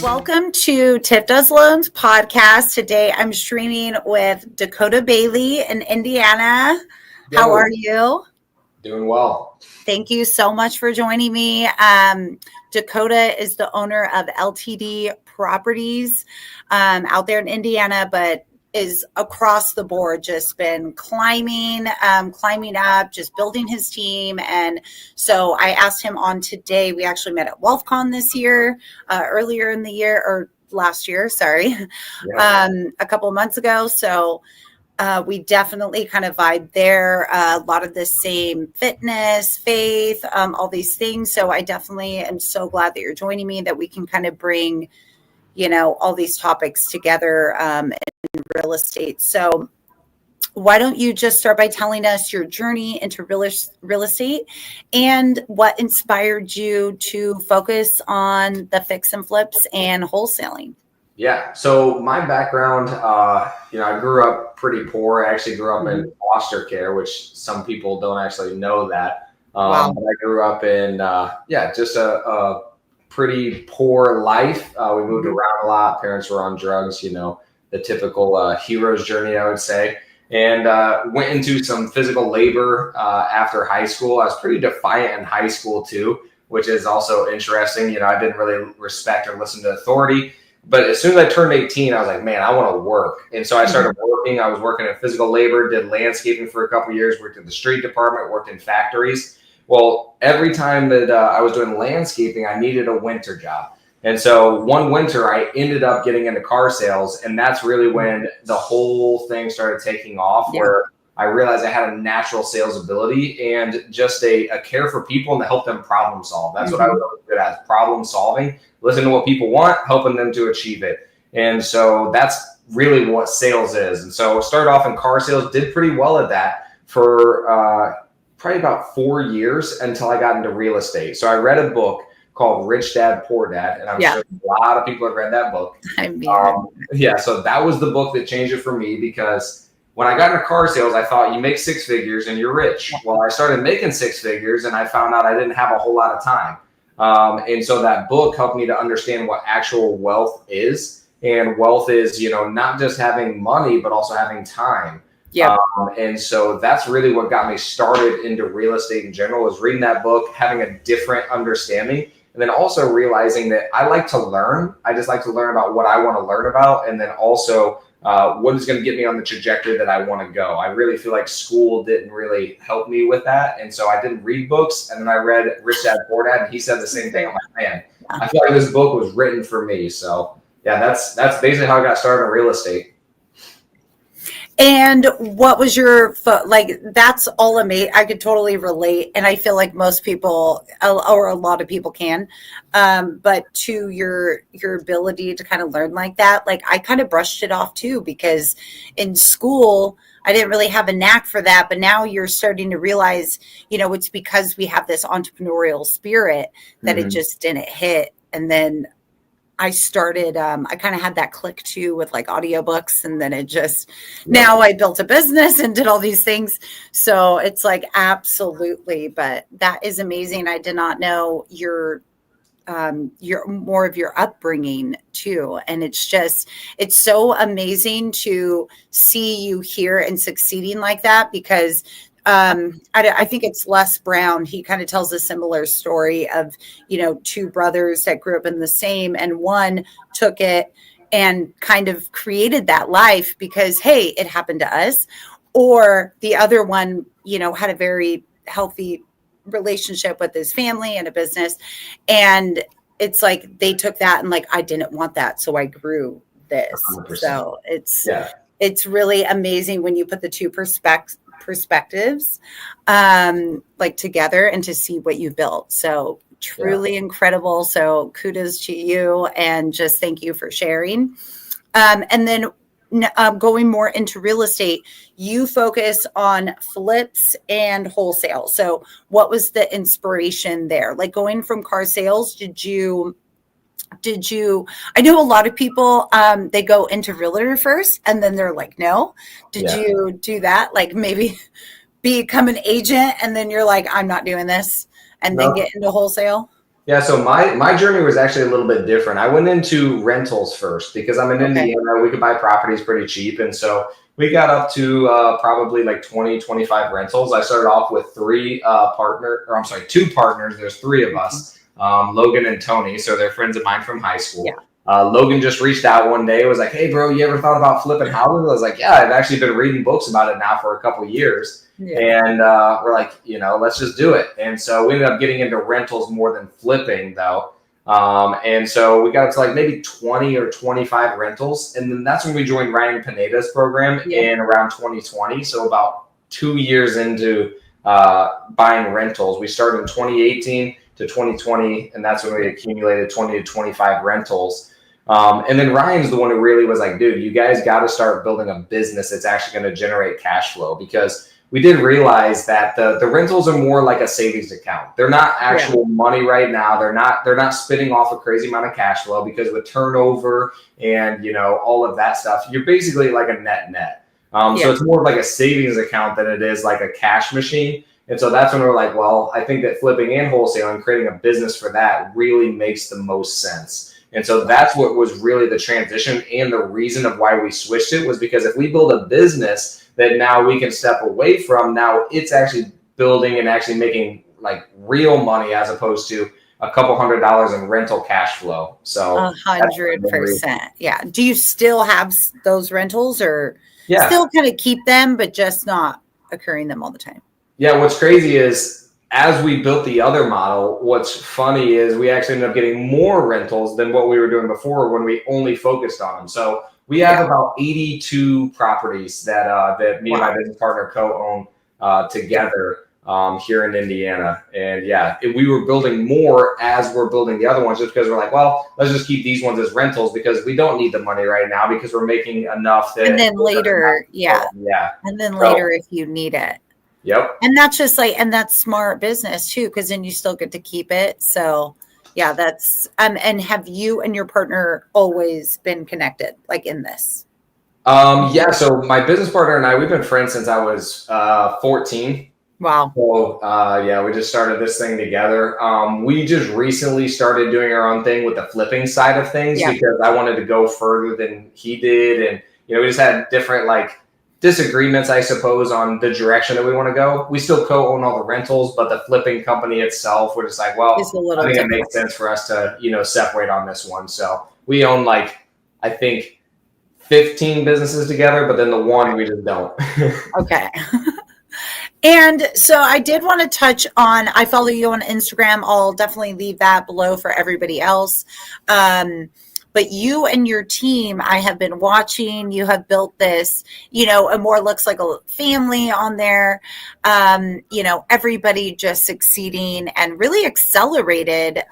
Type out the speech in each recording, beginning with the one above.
Welcome to TiffDoesLoans Podcast. Today I'm streaming with Dakota Bailey in Indiana. Yo. How are you? Doing well. Thank you so much for joining me. Dakota is the owner of LTD Properties out there in Indiana, but is across the board just been climbing up, just building his team. And so I asked him on today. We actually met at WealthCon this year, earlier in the year, or last year, sorry, a couple of months ago. So we definitely kind of vibe there. A lot of the same fitness, faith, all these things. So I definitely am so glad that you're joining me, that we can kind of bring, all these topics together in real estate. So why don't you just start by telling us your journey into real estate and what inspired you to focus on the fix and flips and wholesaling? Yeah. So my background, I grew up pretty poor. I actually grew up in foster care, which some people don't actually know that. Wow. But I grew up in, just a pretty poor life. We moved around a lot. Parents were on drugs, the typical hero's journey, I would say. And went into some physical labor after high school. I was pretty defiant in high school too, which is also interesting. I didn't really respect or listen to authority. But as soon as I turned 18, I was like, man, I want to work. And so I started working. I was working in physical labor, did landscaping for a couple of years, worked in the street department, worked in factories. Well, every time that I was doing landscaping, I needed a winter job. And so one winter, I ended up getting into car sales. And that's really when the whole thing started taking off, where I realized I had a natural sales ability and just a care for people and to help them problem solve. That's what I was really good at, problem solving, listen to what people want, helping them to achieve it. And so that's really what sales is. And so started off in car sales, did pretty well at that for probably about 4 years until I got into real estate. So I read a book called Rich Dad, Poor Dad. And I'm sure a lot of people have read that book. So that was the book that changed it for me, because when I got into car sales, I thought you make six figures and you're rich. Well, I started making six figures and I found out I didn't have a whole lot of time. And so that book helped me to understand what actual wealth is. And wealth is, not just having money, but also having time. And so that's really what got me started into real estate in general, was reading that book, having a different understanding. And then also realizing that I like to learn. I just like to learn about what I want to learn about. And then also what is going to get me on the trajectory that I want to go. I really feel like school didn't really help me with that. And so I didn't read books. And then I read Rich Dad, Poor Dad, and he said the same thing. I'm like, man, I feel like this book was written for me. So that's basically how I got started in real estate. And what was your, that's all amazing. I could totally relate. And I feel like most people, or a lot of people can, but to your ability to kind of learn like that, I kind of brushed it off too, because in school, I didn't really have a knack for that. But now you're starting to realize, it's because we have this entrepreneurial spirit that it just didn't hit. And then I started, I kind of had that click too with audiobooks, and then it just, now I built a business and did all these things. So it's absolutely, but that is amazing. I did not know your more of your upbringing too. And it's so amazing to see you here and succeeding like that, because I think it's Les Brown. He kind of tells a similar story of, two brothers that grew up in the same, and one took it and kind of created that life because, hey, it happened to us. Or the other one, had a very healthy relationship with his family and a business. And it's they took that and I didn't want that. So I grew this. 100%. So it's really amazing when you put the two perspectives together and to see what you built. So truly incredible. So kudos to you, and just thank you for sharing. And then going more into real estate, you focus on flips and wholesale. So what was the inspiration there? Going from car sales, did you, I know a lot of people, they go into realtor first and then they're like, no, did you do that? Maybe become an agent and then you're like, I'm not doing this, and then No. get into wholesale? Yeah, so my journey was actually a little bit different. I went into rentals first because I'm in Okay. Indiana. We could buy properties pretty cheap. And so we got up to probably like 20, 25 rentals. I started off with two partners. There's three of us, Logan and Tony. So they're friends of mine from high school. Yeah. Logan just reached out one day, was like, hey, bro, you ever thought about flipping houses? I was like, yeah, I've actually been reading books about it now for a couple of years. Yeah. And we're like, let's just do it. And so we ended up getting into rentals more than flipping, though. And so we got to like maybe 20 or 25 rentals. And then that's when we joined Ryan Pineda's program in around 2020. So about 2 years into buying rentals. We started in 2018 to 2020, and that's when we accumulated 20 to 25 rentals. And then Ryan's the one who really was like, dude, you guys got to start building a business that's actually going to generate cash flow, because we did realize that the rentals are more like a savings account. They're not actual money right now. They're not spitting off a crazy amount of cash flow, because with turnover and, all of that stuff, you're basically like a net. So it's more like a savings account than it is like a cash machine. And so that's when we're like, well, I think that flipping and wholesaling, creating a business for that really makes the most sense. And so that's what was really the transition, and the reason of why we switched it was because if we build a business that now we can step away from, now it's actually building and actually making like real money, as opposed to a couple $100 in rental cash flow. So 100%. Yeah. Do you still have those rentals, or still kind of keep them, but just not occurring them all the time? Yeah. What's crazy is, as we built the other model, what's funny is we actually ended up getting more rentals than what we were doing before when we only focused on them. So we have about 82 properties that me and my business partner co-own together here in Indiana. And we were building more as we're building the other ones, just because we're like, well, let's just keep these ones as rentals because we don't need the money right now, because we're making enough. And then later, and then later if you need it. Yep. And that's just and that's smart business too, because then you still get to keep it. So that's and have you and your partner always been connected like in this? So my business partner and I, we've been friends since I was 14. Wow. So we just started this thing together. We just recently started doing our own thing with the flipping side of things because I wanted to go further than he did, and we just had different disagreements, I suppose, on the direction that we want to go. We still co-own all the rentals, but the flipping company itself, we're just like, well, I think it makes sense for us to, separate on this one. So we own I think 15 businesses together, but then the one we just don't. Okay. And so I did want to touch on, I follow you on Instagram. I'll definitely leave that below for everybody else. But you and your team, I have been watching, you have built this, it more looks like a family on there. Everybody just succeeding and really accelerated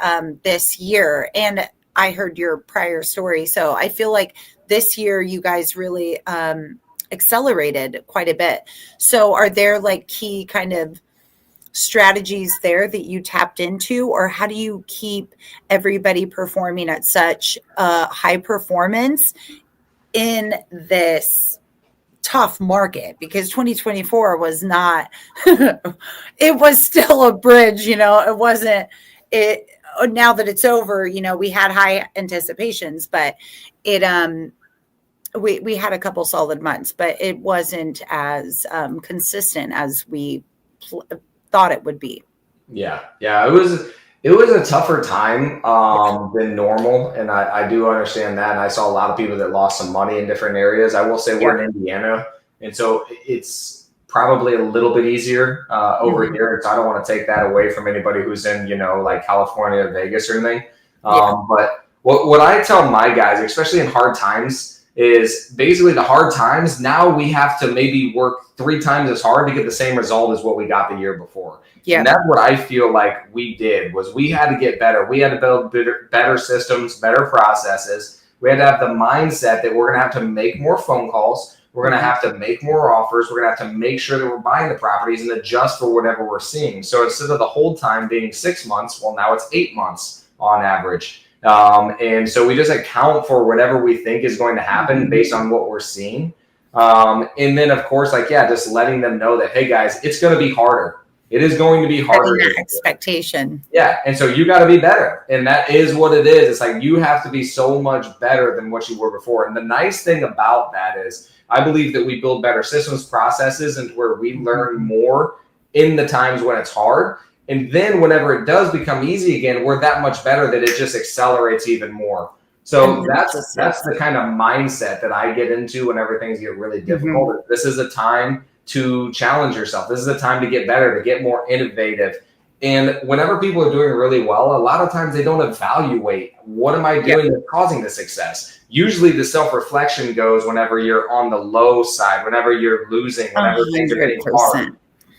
this year. And I heard your prior story. So I feel like this year you guys really accelerated quite a bit. So are there key kind of strategies there that you tapped into, or how do you keep everybody performing at such high performance in this tough market? Because 2024 was not, it was still a bridge, it wasn't it. Now that it's over, we had high anticipations, but we had a couple solid months, but it wasn't as consistent as we thought it would be. Yeah. It was a tougher time than normal, and I do understand that. And I saw a lot of people that lost some money in different areas. I will say we're in Indiana, and so it's probably a little bit easier over here. So I don't want to take that away from anybody who's in California or Vegas or anything. But what I tell my guys, especially in hard times, is basically the hard times. Now we have to maybe work 3 times as hard to get the same result as what we got the year before. Yeah. And that's what I feel like we did, was we had to get better. We had to build better systems, better processes. We had to have the mindset that we're going to have to make more phone calls. We're going to have to make more offers. We're going to have to make sure that we're buying the properties and adjust for whatever we're seeing. So instead of the hold time being 6 months, well, now it's 8 months on average. And so we just account for whatever we think is going to happen based on what we're seeing. And then of course, like, yeah, just letting them know that, hey guys, it's going to be harder. It is going to be harder. That expectation. Yeah. And so you got to be better. And that is what it is. It's like, you have to be so much better than what you were before. And the nice thing about that is I believe that we build better systems, processes, and where we learn more in the times when it's hard. And then whenever it does become easy again, we're that much better that it just accelerates even more. So that's the kind of mindset that I get into whenever things get really difficult. Mm-hmm. This is a time to challenge yourself. This is a time to get better, to get more innovative. And whenever people are doing really well, a lot of times they don't evaluate, what am I doing that's causing the success? Usually the self-reflection goes whenever you're on the low side, whenever you're losing, whenever things are getting hard.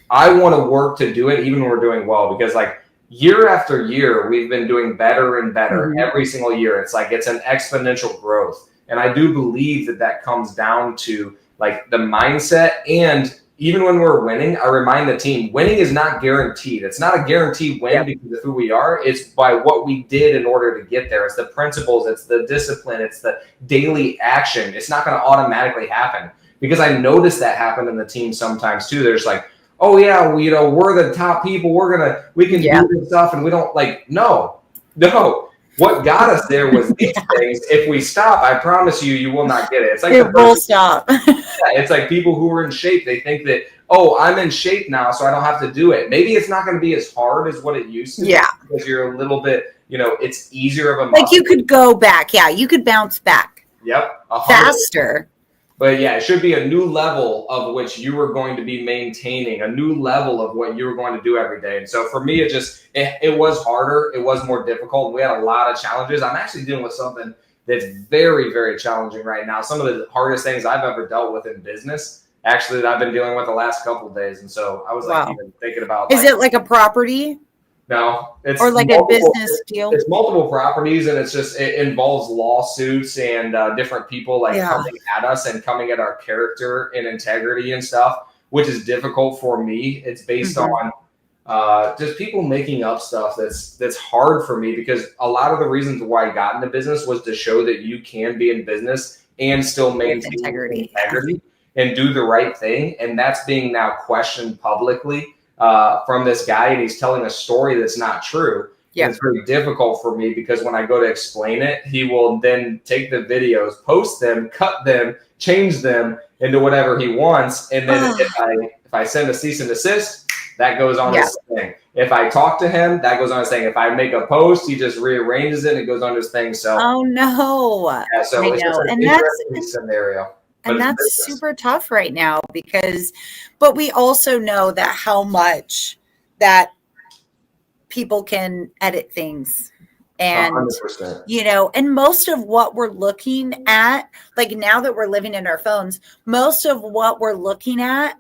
I want to work to do it even when we're doing well, because like year after year, we've been doing better and better every single year. It's like, it's an exponential growth. And I do believe that that comes down to like the mindset. And even when we're winning, I remind the team, winning is not guaranteed. It's not a guaranteed win because of who we are. It's by what we did in order to get there. It's the principles, it's the discipline, it's the daily action. It's not going to automatically happen, because I noticed that happen in the team sometimes too. There's like, oh yeah, well, you know, we're the top people. We can do this stuff, and we don't like. No. What got us there was these things. If we stop, I promise you, you will not get it. It's like it will stop. It's like people who are in shape. They think that, oh, I'm in shape now, so I don't have to do it. Maybe it's not going to be as hard as what it used to be, because you're a little bit, you know, it's easier of a muscle. Like you could go back. Yeah, you could bounce back. Yep. 100%. Faster. But yeah, it should be a new level of which you are going to be maintaining, a new level of what you were going to do every day. And so for me, it was harder. It was more difficult. We had a lot of challenges. I'm actually dealing with something that's very, very challenging right now. Some of the hardest things I've ever dealt with in business, actually, that I've been dealing with the last couple of days. And so I was like, even thinking about. Is it like a property? No, it's or like a business deal. It's multiple properties, and it involves lawsuits and different people coming at us and coming at our character and integrity and stuff, which is difficult for me. It's based on just people making up stuff that's hard for me, because a lot of the reasons why I got into business was to show that you can be in business and still maintain integrity and do the right thing, and that's being now questioned publicly from this guy, and he's telling a story that's not true. Yeah. It's very difficult for me, because when I go to explain it, he will then take the videos, post them, cut them, change them into whatever he wants. And then if I send a cease and desist, that goes on his thing. If I talk to him, that goes on his thing. If I make a post, he just rearranges it and it goes on his thing. So oh no. Yeah, so it's just an interesting scenario. And that's super tough right now, but we also know that how much that people can edit things, and 100%. You know, and most of what we're looking at, like now that we're living in our phones, most of what we're looking at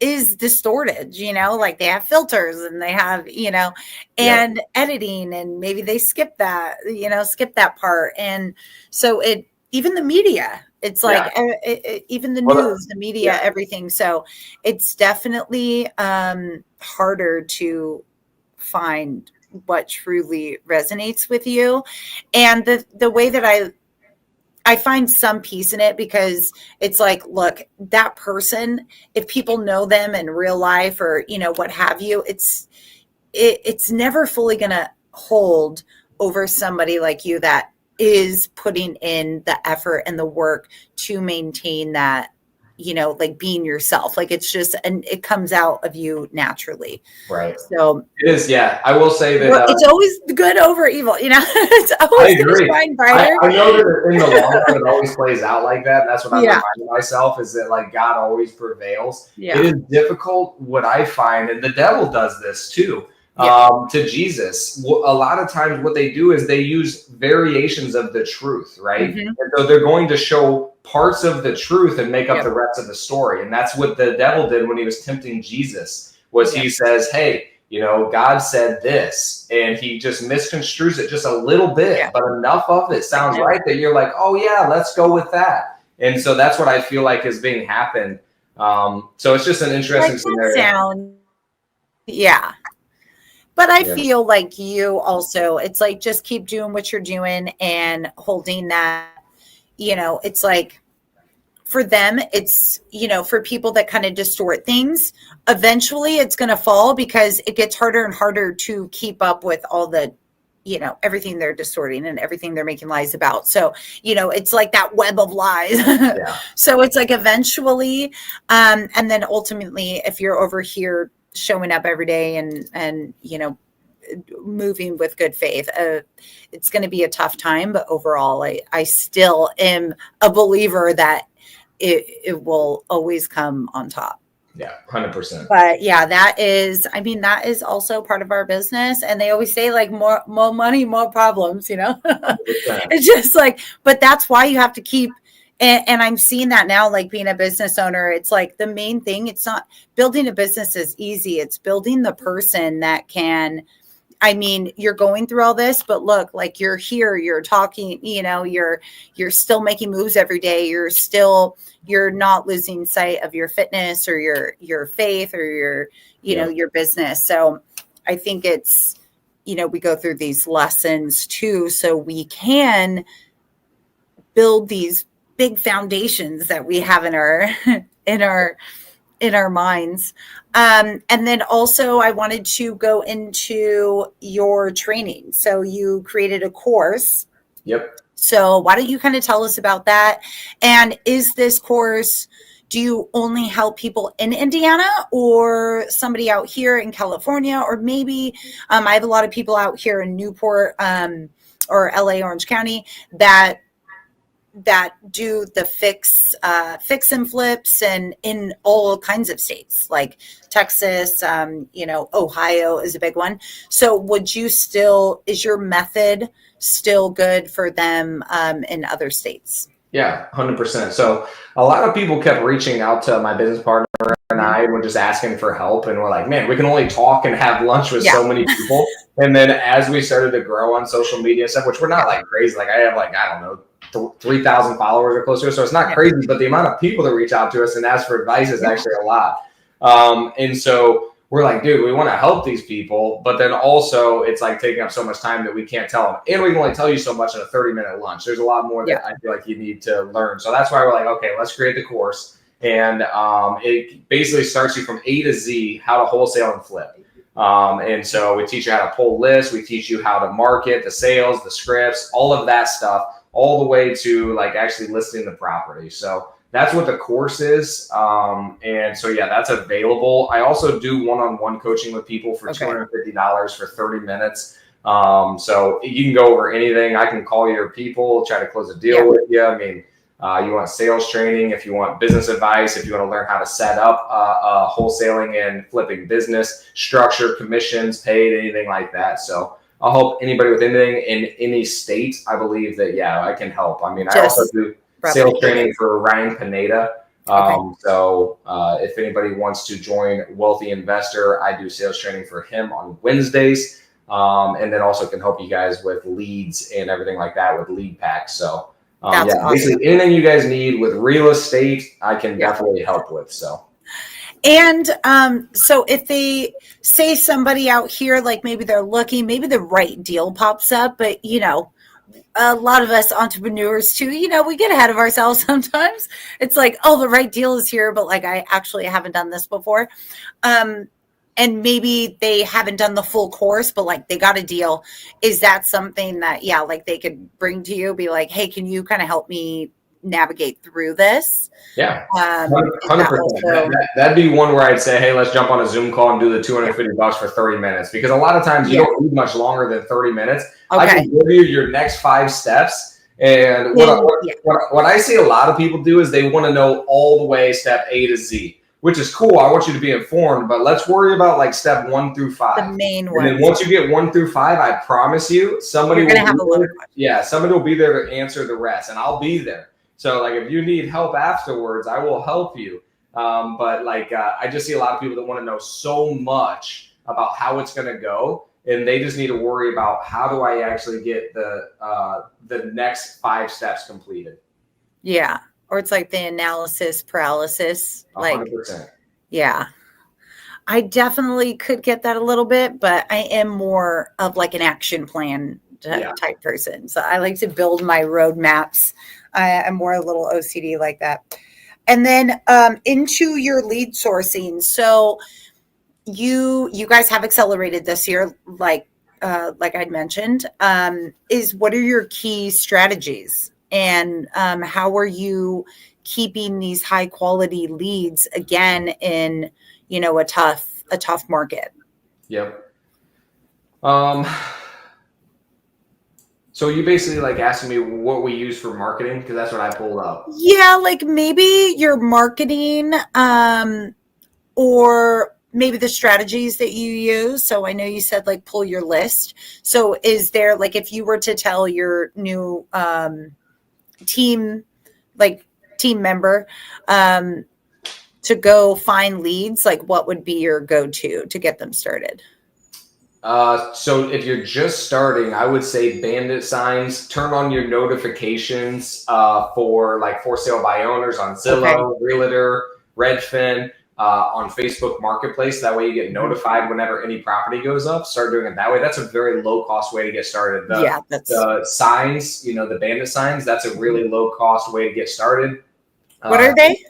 is distorted, you know, like they have filters and they have, you know, and editing, and maybe they skip that part. And so even the media, it's like even the news, the media, everything. So it's definitely harder to find what truly resonates with you. And the way that I find some peace in it, because it's like, look, that person, if people know them in real life or, you know, what have you, it's never fully going to hold over somebody like you that is putting in the effort and the work to maintain that, you know, like being yourself. Like it's just, and it comes out of you naturally. Right. So it is. Yeah. I will say that it's always good over evil, you know, it's always going to shine brighter. I know that in the long run, it always plays out like that. And that's what I'm reminding myself, is that like God always prevails. Yeah. It is difficult. What I find, and the devil does this too, to Jesus. A lot of times what they do is they use variations of the truth, right? Mm-hmm. And so they're going to show parts of the truth and make up the rest of the story. And that's what the devil did when he was tempting Jesus, was he says, hey, you know, God said this, and he just misconstrues it just a little bit, but enough of it sounds right that you're like, oh yeah, let's go with that. And so that's what I feel like is being happened. So it's just an interesting scenario. But I feel like you also, it's like, just keep doing what you're doing and holding that, you know, it's like for them, it's, for people that kind of distort things, eventually it's going to fall because it gets harder and harder to keep up with all the, everything they're distorting and everything they're making lies about. So, it's like that web of lies. Yeah. So it's like eventually, and then ultimately, if you're over here showing up every day and moving with good faith, it's going to be a tough time, but overall, I still am a believer that it will always come on top. Yeah, 100%. But yeah, that is also part of our business. And they always say like more money, more problems, It's just like, but that's why you have to keep, and I'm seeing that now, like being a business owner, it's like the main thing, it's not building a business is easy. It's building the person that can, you're going through all this, but look, like you're here, you're talking, you're still making moves every day. You're not losing sight of your fitness or your faith or your your business. So I think it's, we go through these lessons too, so we can build these big foundations that we have in our minds. And then also I wanted to go into your training. So you created a course. Yep. So why don't you kind of tell us about that? And is this course, do you only help people in Indiana or somebody out here in California? Or maybe I have a lot of people out here in Newport or LA, Orange County that do the fix and flips and in all kinds of states like Texas, Ohio is a big one. So is your method still good for them in other states? Yeah, 100%. So a lot of people kept reaching out to my business partner and I were just asking for help. And we're like, man, we can only talk and have lunch with so many people. And then as we started to grow on social media stuff, which we're not like crazy, like I have like, I don't know, 3,000 followers or closer. So it's not crazy, but the amount of people that reach out to us and ask for advice is actually a lot. And so we're like, dude, we want to help these people, but then also it's like taking up so much time that we can't tell them. And we can only tell you so much in a 30-minute lunch. There's a lot more that I feel like you need to learn. So that's why we're like, okay, let's create the course. And it basically starts you from A to Z, how to wholesale and flip. And so we teach you how to pull lists. We teach you how to market, the sales, the scripts, all of that stuff, all the way to like actually listing the property. So that's what the course is. And so, yeah, that's available. I also do one-on-one coaching with people for $250 for 30 minutes. So you can go over anything. I can call your people, try to close a deal with you. I mean, you want sales training, if you want business advice, if you want to learn how to set up a wholesaling and flipping business, structure, commissions, paid, anything like that. So I'll help anybody with anything in any state. I believe that, I can help. I mean, I also do sales training for Ryan Pineda. So if anybody wants to join Wealthy Investor, I do sales training for him on Wednesdays. And then also can help you guys with leads and everything like that with lead packs. So awesome. Basically anything you guys need with real estate, I can definitely help with. So. And so if they say somebody out here, like maybe they're looking, maybe the right deal pops up, but a lot of us entrepreneurs too, we get ahead of ourselves sometimes. It's like, oh, the right deal is here, but like I actually haven't done this before. And maybe they haven't done the full course, but like they got a deal. Is that something that, like they could bring to you, be like, hey, can you kind of help me navigate through this? Yeah, 100%. That'd be one where I'd say, hey, let's jump on a Zoom call and do the $250 for 30 minutes. Because a lot of times you don't need much longer than 30 minutes. I can give you your next 5 steps. And what I see a lot of people do is they want to know all the way step A to Z, which is cool. I want you to be informed, but let's worry about like step 1 through 5. The main one. And then once you get 1 through 5, I promise you, somebody will be there to answer the rest, and I'll be there. So like if you need help afterwards, I will help you. But like I just see a lot of people that want to know so much about how it's going to go, and they just need to worry about how do I actually get the next 5 steps completed. Yeah. Or it's like the analysis paralysis. 100%. Yeah. I definitely could get that a little bit, but I am more of like an action plan type person. So I like to build my roadmaps. I'm more a little OCD like that. And then into your lead sourcing. So you guys have accelerated this year, like I'd mentioned. Is what are your key strategies, and how are you keeping these high quality leads again in a tough market? Yep. So you basically like asking me what we use for marketing, because that's what I pulled up. Yeah, like maybe your marketing, or maybe the strategies that you use. So I know you said like pull your list. So is there, like, if you were to tell your new team, like team member, to go find leads, like what would be your go-to to get them started? So if you're just starting, I would say bandit signs, turn on your notifications for like for sale by owners on Zillow, Realtor, Redfin, on Facebook Marketplace. That way you get notified whenever any property goes up. Start doing it that way. That's a very low cost way to get started. The signs, the bandit signs, that's a really low cost way to get started. What are they?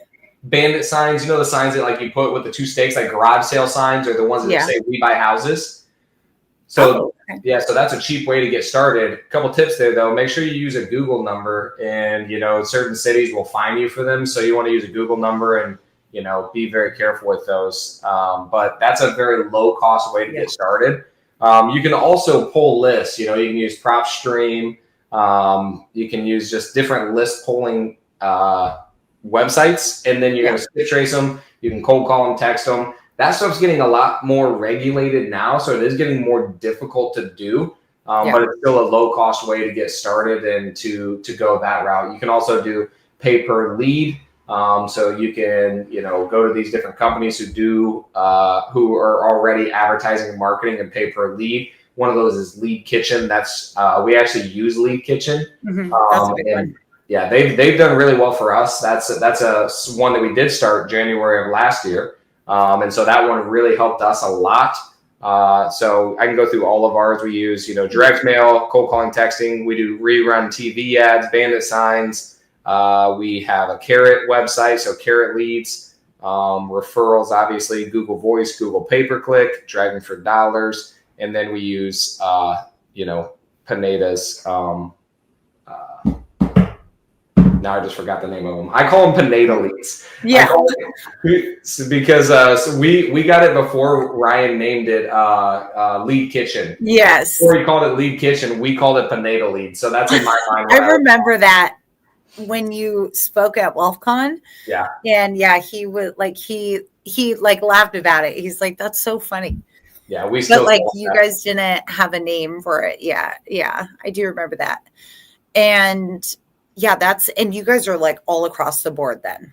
Bandit signs, the signs that like you put with the two stakes, like garage sale signs, or the ones that say we buy houses. So so that's a cheap way to get started. A couple tips there though. Make sure you use a Google number, and certain cities will fine you for them. So you want to use a Google number, and be very careful with those. But that's a very low cost way to get started. You can also pull lists. You can use PropStream. You can use just different list pulling websites, and then you're going to skip trace them. You can cold call them, text them. That stuff's getting a lot more regulated now, so it is getting more difficult to do, but it's still a low-cost way to get started and to go that route. You can also do pay per lead, so you can go to these different companies who are already advertising and marketing and pay per lead. One of those is Lead Kitchen. That's we actually use Lead Kitchen. Mm-hmm. That's a big one. Yeah, they've done really well for us. That's a one that we did start January of last year. And so that one really helped us a lot. So I can go through all of ours. We use, direct mail, cold calling, texting. We do rerun TV ads, bandit signs. We have a Carrot website, so Carrot leads, referrals, obviously, Google Voice, Google pay-per-click, driving for dollars. And then we use, Pineda's, now I just forgot the name of them. I call them Pineda leads. Yeah. Because so we got it before Ryan named it Lead Kitchen. Yes. Before he called it Lead Kitchen, we called it Pineda lead. So that's in my mind. I remember that when you spoke at WealthCon. Yeah. And he would he laughed about it. He's like, that's so funny. Yeah, we still. But you guys didn't have a name for it. Yeah. Yeah. I do remember that. And and you guys are all across the board then.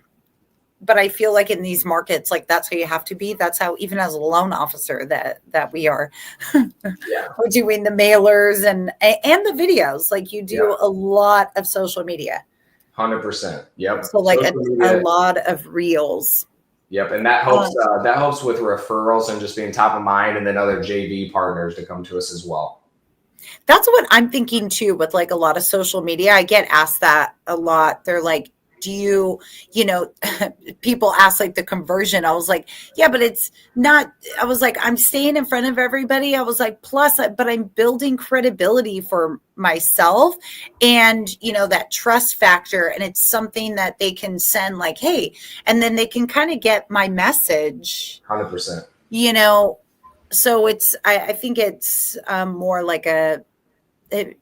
But I feel like in these markets, that's how you have to be. That's how, even as a loan officer, that we are. We're doing the mailers and the videos. You do a lot of social media. 100%. Yep. So a lot of reels. Yep, and that helps. That helps with referrals and just being top of mind, and then other JV partners to come to us as well. That's what I'm thinking too, with a lot of social media. I get asked that a lot. They're like, do you, people ask the conversion. I was like, yeah, but it's not, I was like, I'm staying in front of everybody. I was like, but I'm building credibility for myself and, that trust factor. And it's something that they can send hey, and then they can kind of get my message. 100%. So I think it's more kind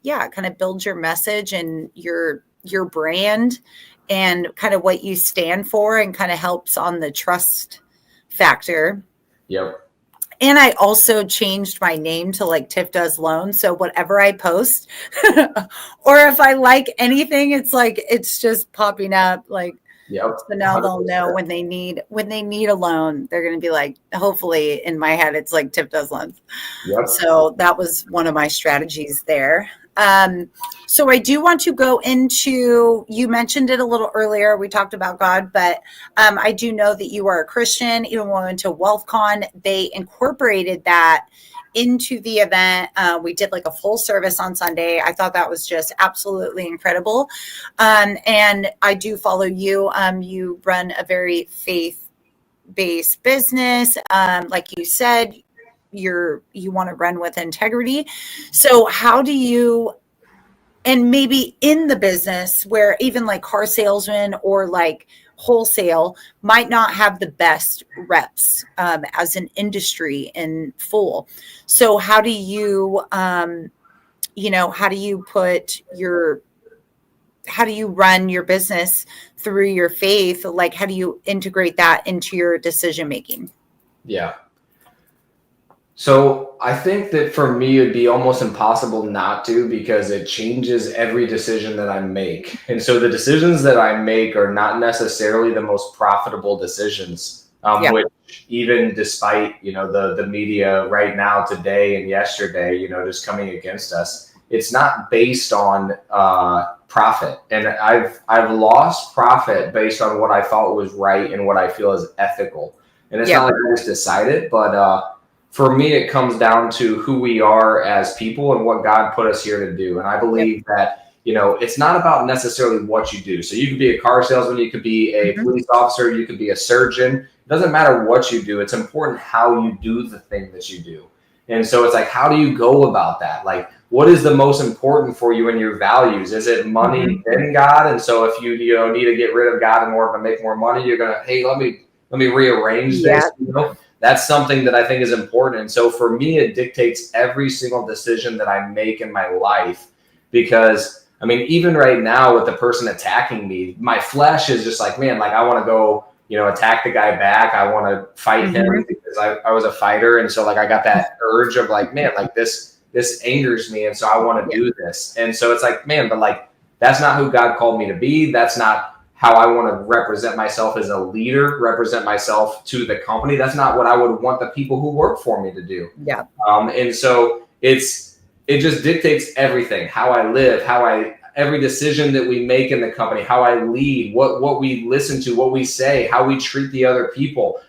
of build your message and your brand and kind of what you stand for, and kind of helps on the trust factor. Yep. And I also changed my name to Tiff Does Loans. So whatever I post or if I like anything, it's just popping up Yep. So now 100%. They'll know when they need a loan, they're going to be hopefully in my head, it's Tiff Does Loans. Yep. So that was one of my strategies there. So I do want to go into, you mentioned it a little earlier, we talked about God, but I do know that you are a Christian. Even when we went to WealthCon, they incorporated that into the event. We did like a full service on Sunday. I thought that was just absolutely incredible. And I do follow you. You run a very faith-based business. Like you said, you want to run with integrity. So how do you, and maybe in the business where even like car salesmen or like wholesale might not have the best reps as an industry in full. So how do you, how do you how do you run your business through your faith? Like, how do you integrate that into your decision making? Yeah. So I think that for me, it'd be almost impossible not to, because it changes every decision that I make. And so the decisions that I make are not necessarily the most profitable decisions, which even despite, the media right now, today and yesterday, just coming against us, it's not based on profit. And I've lost profit based on what I thought was right and what I feel is ethical. And it's not like I just decided, but for me, it comes down to who we are as people and what God put us here to do. And I believe that, it's not about necessarily what you do. So you could be a car salesman, you could be a police officer, you could be a surgeon. It doesn't matter what you do. It's important how you do the thing that you do. And so it's like, how do you go about that? Like, what is the most important for you and your values? Is it money, then God? And so if you need to get rid of God in order to make more money, you're going to, hey, let me rearrange this, That's something that I think is important. And so for me, it dictates every single decision that I make in my life, because even right now with the person attacking me, my flesh is just like, man, like I want to go, attack the guy back. I want to fight him because I was a fighter. And so like, I got that urge of like, man, like this angers me. And so I want to do this. And so it's like, man, but like, that's not who God called me to be. That's not how I want to represent myself as a leader, represent myself to the company. That's not what I would want the people who work for me to do. Yeah. And so it just dictates everything, how I live, every decision that we make in the company, how I lead, what we listen to, what we say, how we treat the other people.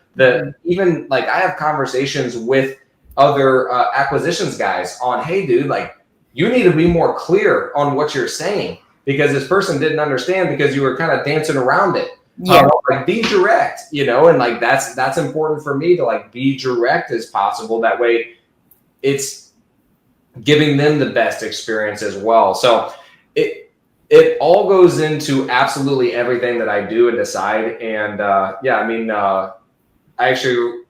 Even like I have conversations with other acquisitions guys on, hey, dude, like you need to be more clear on what you're saying, because this person didn't understand because you were kind of dancing around it. Like be direct, and like that's important for me to like be direct as possible. That way it's giving them the best experience as well. So it all goes into absolutely everything that I do and decide. And I actually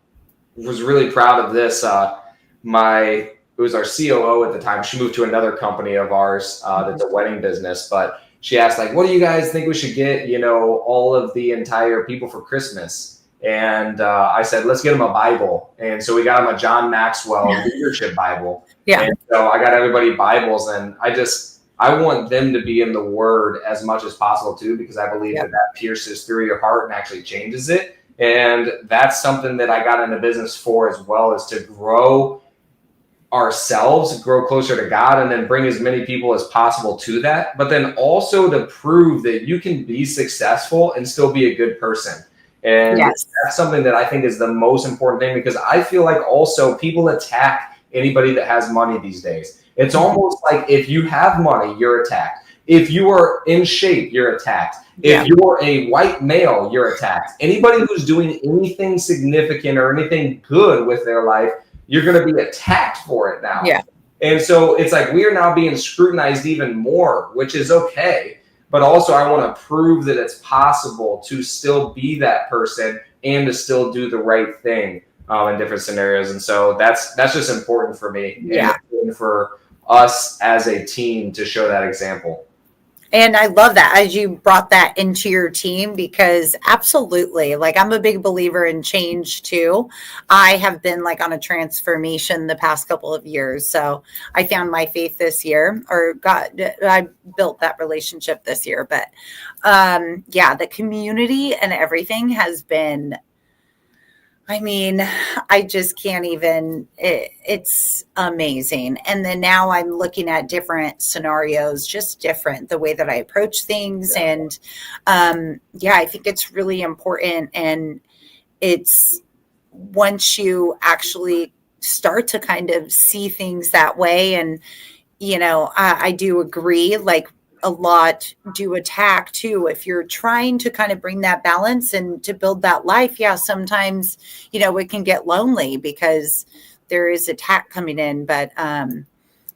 was really proud of this. It was our COO at the time. She moved to another company of ours that's a wedding business, but she asked like, what do you guys think we should get, all of the entire people for Christmas? And I said, let's get them a Bible. And so we got them a John Maxwell leadership Bible. Yeah. And so I got everybody Bibles, and I want them to be in the Word as much as possible too, because I believe that pierces through your heart and actually changes it. And that's something that I got into business for as well, is to grow ourselves, grow closer to God, and then bring as many people as possible to that. But then also to prove that you can be successful and still be a good person. And that's something that I think is the most important thing, because I feel like also people attack anybody that has money these days. It's almost like if you have money, you're attacked. If you are in shape, you're attacked. If you're a white male, you're attacked. Anybody who's doing anything significant or anything good with their life, you're going to be attacked for it now. Yeah. And so it's like we are now being scrutinized even more, which is okay. But also I want to prove that it's possible to still be that person and to still do the right thing in different scenarios. And so that's just important for me. Yeah. And for us as a team to show that example. And I love that as you brought that into your team, because absolutely, like I'm a big believer in change too. I have been like on a transformation the past couple of years. So I found my faith this year, I built that relationship this year. But the community and everything has been I mean, I just can't even, it's amazing. And then now I'm looking at different scenarios, just different, the way that I approach things. Yeah. And yeah, I think it's really important. And it's once you actually start to kind of see things that way. And, I do agree, like, a lot do attack too. If you're trying to kind of bring that balance and to build that life, yeah, sometimes, it can get lonely because there is attack coming in. But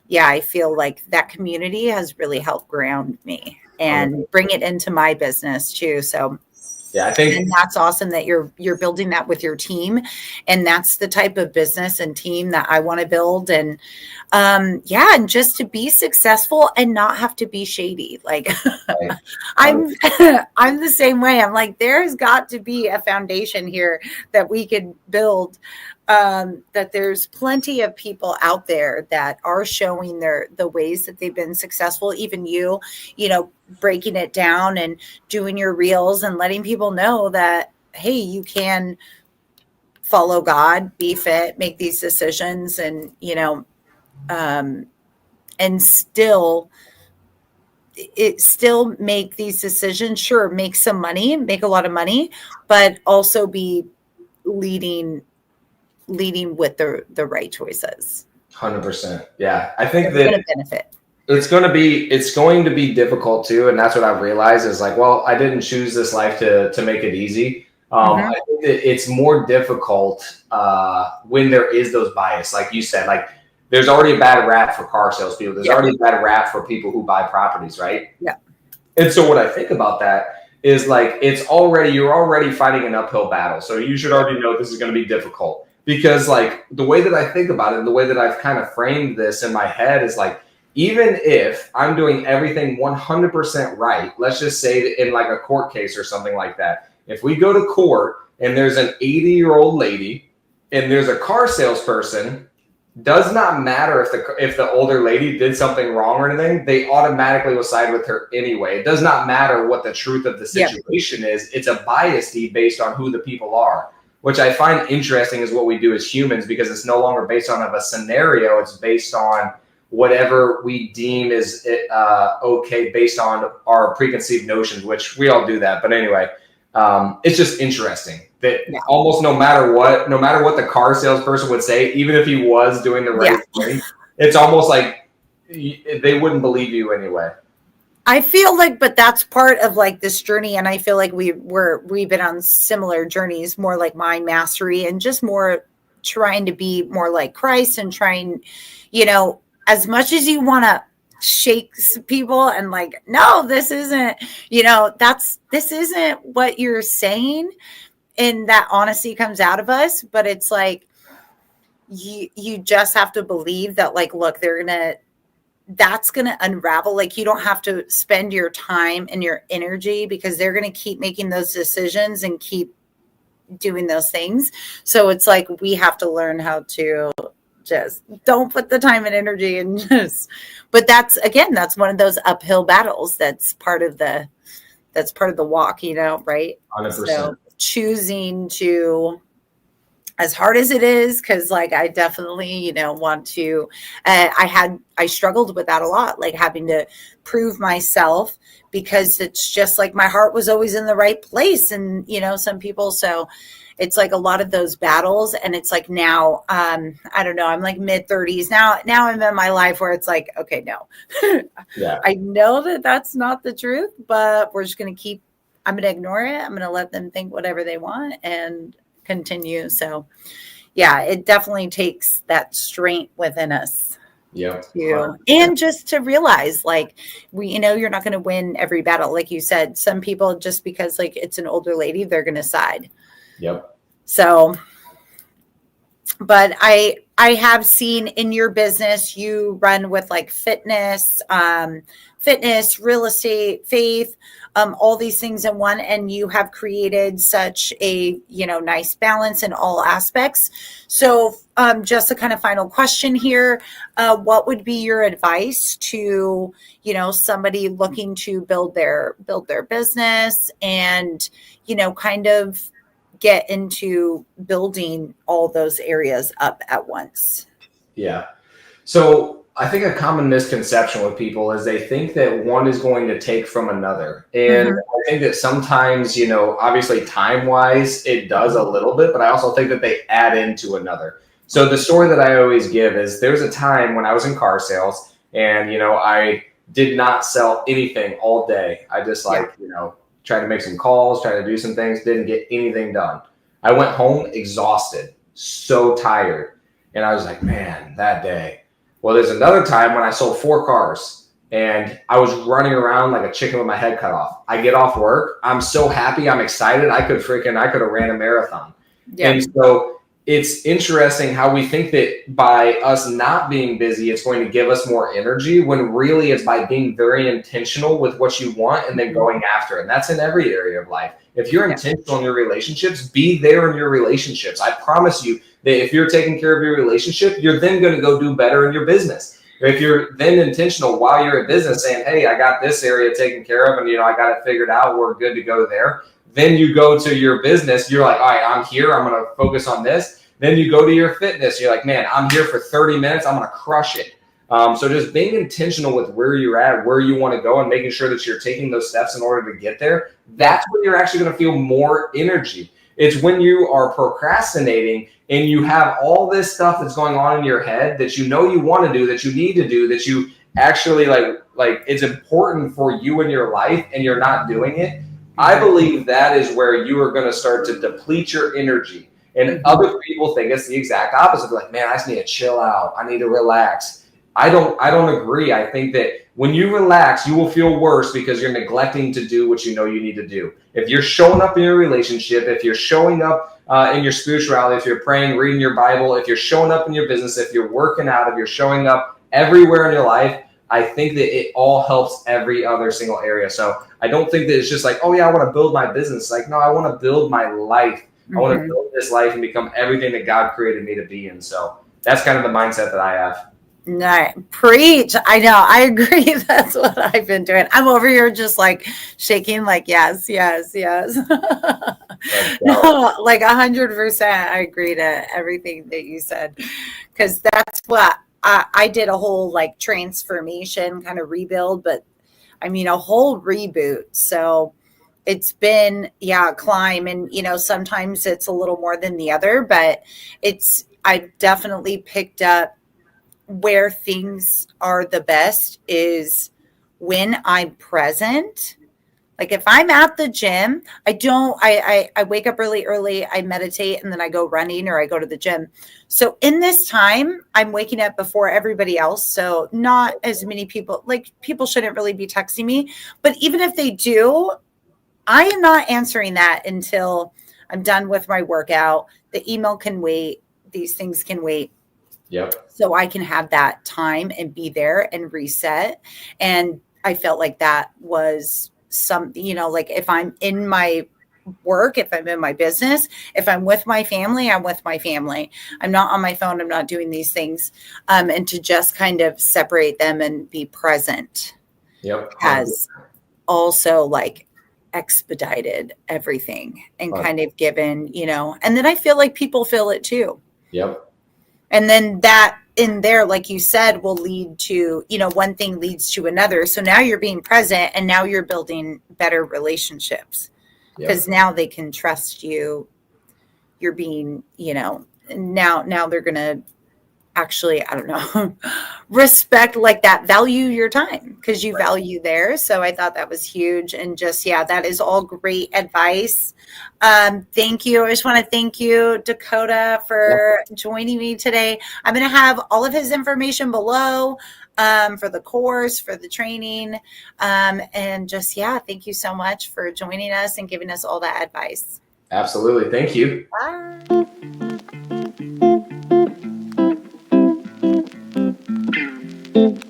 yeah, I feel like that community has really helped ground me and bring it into my business too. So Yeah, I think and that's awesome that you're building that with your team. And that's the type of business and team that I want to build. And yeah, and just to be successful and not have to be shady. Like right. I'm I'm the same way. I'm like, there's got to be a foundation here that we could build. That there's plenty of people out there that are showing the ways that they've been successful. Even breaking it down and doing your reels and letting people know that, hey, you can follow God, be fit, make these decisions, and and still make these decisions. Sure, make some money, make a lot of money, but also be leading with the right choices. 100%. Yeah, I think It's going to that benefit. it's going to be difficult too, and that's what I've realized is like, well, I didn't choose this life to make it easy. I think that it's more difficult when there is those bias, like you said. Like, there's already a bad rap for car salespeople. There's already a bad rap for people who buy properties, right? Yeah. And so what I think about that is like you're already fighting an uphill battle, so you should already know this is going to be difficult. Because like the way that I think about it, the way that I've kind of framed this in my head is like, even if I'm doing everything 100% right, let's just say that in like a court case or something like that, if we go to court and there's an 80-year-old lady and there's a car salesperson, does not matter if the older lady did something wrong or anything, they automatically will side with her anyway. It does not matter what the truth of the situation is. It's a bias based on who the people are, which I find interesting is what we do as humans, because it's no longer based on a scenario. It's based on whatever we deem is okay based on our preconceived notions, which we all do that. But anyway, it's just interesting that almost no matter what the car salesperson would say, even if he was doing the right thing, it's almost like they wouldn't believe you anyway. I feel like, but that's part of like this journey. And I feel like we've been on similar journeys, more like mind mastery and just more trying to be more like Christ and trying, as much as you want to shake people and like, no, this isn't, this isn't what you're saying. And that honesty comes out of us, but it's like, you just have to believe that, like, look, that's going to unravel. Like, you don't have to spend your time and your energy because they're going to keep making those decisions and keep doing those things. So it's like, we have to learn how to just don't put the time and energy and but that's one of those uphill battles. That's part of the walk, right? 100%. So choosing to, as hard as it is, because like I definitely, want to, I struggled with that a lot, like having to prove myself, because it's just like my heart was always in the right place. And, some people, so it's like a lot of those battles. And it's like now, I don't know, I'm like mid-30s now I'm in my life where it's like, okay, no, I know that that's not the truth, but we're just going to I'm going to ignore it. I'm going to let them think whatever they want and continue. So yeah, it definitely takes that strength within us. Yeah. And just to realize, like, you're not going to win every battle. Like you said, some people, just because like it's an older lady, they're going to side. Yep. So, but I have seen in your business, you run with like fitness, real estate, faith, all these things in one, and you have created such a, nice balance in all aspects. So, just a kind of final question here. What would be your advice to, somebody looking to build their business and, kind of get into building all those areas up at once. Yeah. So I think a common misconception with people is they think that one is going to take from another. And I think that sometimes, obviously time wise, it does a little bit, but I also think that they add into another. So the story that I always give is there's a time when I was in car sales and, I did not sell anything all day. I just tried to make some calls, tried to do some things, didn't get anything done. I went home exhausted, so tired. And I was like, man, that day. Well, there's another time when I sold 4 cars and I was running around like a chicken with my head cut off. I get off work. I'm so happy. I'm excited. I could have ran a marathon. Yeah. And so it's interesting how we think that by us not being busy, it's going to give us more energy when really it's by being very intentional with what you want and then going after it. And that's in every area of life. If you're intentional in your relationships, be there in your relationships. I promise you that if you're taking care of your relationship, you're then going to go do better in your business. If you're then intentional while you're in business saying, hey, I got this area taken care of and, I got it figured out. We're good to go there. Then you go to your business. You're like, all right, I'm here. I'm going to focus on this. Then you go to your fitness. You're like, man, I'm here for 30 minutes. I'm going to crush it. So just being intentional with where you're at, where you want to go, and making sure that you're taking those steps in order to get there. That's when you're actually going to feel more energy. It's when you are procrastinating and you have all this stuff that's going on in your head that you want to do, that you need to do, that you actually like it's important for you in your life and you're not doing it. I believe that is where you are going to start to deplete your energy. And other people think it's the exact opposite. They're like, man, I just need to chill out. I need to relax. I don't agree. I think that when you relax, you will feel worse because you're neglecting to do what you need to do. If you're showing up in your relationship, if you're showing up in your spirituality, if you're praying, reading your Bible, if you're showing up in your business, if you're working out, if you're showing up everywhere in your life, I think that it all helps every other single area. So I don't think that it's just like, oh yeah, I want to build my business. Like, no, I want to build my life. I want to build this life and become everything that God created me to be in. So that's kind of the mindset that I have. No, preach. I know. I agree. That's what I've been doing. I'm over here just like shaking, like, yes, yes, yes. No, like 100%. I agree to everything that you said. Because that's what I did, a whole like transformation kind of rebuild, but I mean, a whole reboot. So it's been, a climb. And, sometimes it's a little more than the other, but I've definitely picked up where things are the best is when I'm present. Like if I'm at the gym, I wake up really early, I meditate, and then I go running or I go to the gym. So in this time, I'm waking up before everybody else. So not as many people, like people shouldn't really be texting me, but even if they do, I am not answering that until I'm done with my workout. The email can wait. These things can wait. Yep. So I can have that time and be there and reset. And I felt like that was like if I'm in my work, if I'm in my business, if I'm with my family, I'm with my family. I'm not on my phone. I'm not doing these things. And to just kind of separate them and be present. Yep. Has also like expedited everything and kind of given, and then I feel like people feel it too. Yep. And then that in there, like you said, will lead to, one thing leads to another. So now you're being present and now you're building better relationships because now they can trust you. You're being, now they're going to actually, I don't know, respect like that, value your time because you value theirs. So I thought that was huge. And just, that is all great advice. Thank you. I just want to thank you, Dakota, for joining me today. I'm going to have all of his information below for the course, for the training. And just, thank you so much for joining us and giving us all that advice. Absolutely. Thank you. Bye.